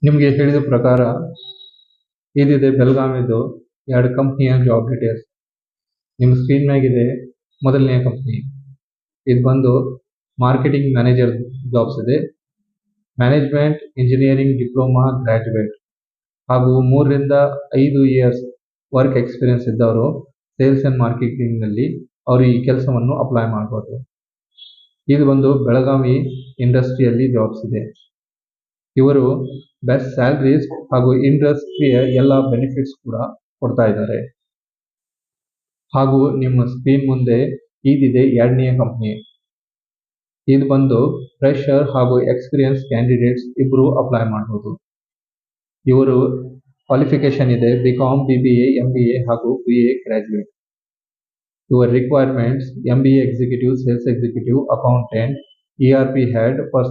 ನಿಮಗೆ ಹೇಳಿದ ಪ್ರಕಾರ ಇದಿದೆ ಬೆಳಗಾವಿದು 2 ಕಂಪ್ನಿಯ ಜಾಬ್ ಡೀಟೇಲ್ಸ್. ನಿಮ್ಮ ಸ್ಕ್ರೀನ್ ಮ್ಯಾಗಿದೆ ಮೊದಲನೆಯ ಕಂಪ್ನಿ. ಇದು ಬಂದು ಮಾರ್ಕೆಟಿಂಗ್ ಮ್ಯಾನೇಜರ್ ಜಾಬ್ಸ್ ಇದೆ. ಮ್ಯಾನೇಜ್ಮೆಂಟ್ ಇಂಜಿನಿಯರಿಂಗ್ ಡಿಪ್ಲೊಮಾ ಗ್ರಾಜ್ಯುಯೇಟ್ ಹಾಗೂ 3 ರಿಂದ 5 ಇಯರ್ಸ್ ವರ್ಕ್ ಎಕ್ಸ್ಪೀರಿಯನ್ಸ್ ಇದ್ದವರು ಸೇಲ್ಸ್ ಅಂಡ್ ಮಾರ್ಕೆಟಿಂಗ್ ನಲ್ಲಿ ಅವರು ಈ ಕೆಲಸವನ್ನು ಅಪ್ಲೈ ಮಾಡಬಹುದು. ಇದು ಬಂದು ಬೆಳಗಾವಿ ಇಂಡಸ್ಟ್ರಿಯಲ್ಲಿ ಜಾಬ್ಸ್ ಇದೆ. ಇವರು ಬೆಸ್ಟ್ ಸ್ಯಾಲರೀಸ್ ಹಾಗೂ ಇಂಡಸ್ಟ್ರಿಯ ಎಲ್ಲ ಬೆನಿಫಿಟ್ಸ್ ಕೂಡ ಕೊಡ್ತಾ ಇದ್ದಾರೆ. ಹಾಗೂ ನಿಮ್ಮ ಸ್ಕ್ರೀನ್ ಮುಂದೆ ಇದಿದೆ 2ನೇ ಕಂಪ್ನಿ. ಇದು ಬಂದು ಫ್ರೆಶರ್ ಹಾಗೂ ಎಕ್ಸ್ಪೀರಿಯನ್ಸ್ ಕ್ಯಾಂಡಿಡೇಟ್ಸ್ ಇಬ್ರು ಅಪ್ಲೈ ಮಾಡಬಹುದು. ಇವರು ಕ್ವಾಲಿಫಿಕೇಶನ್ ಇದೆ BCom, BBA, MBA ಹಾಗೂ BA ಗ್ರಾಜ್ಯುಯೇಟ್. ಇವರ requirements MBA executive, sales executive, accountant, ERP head,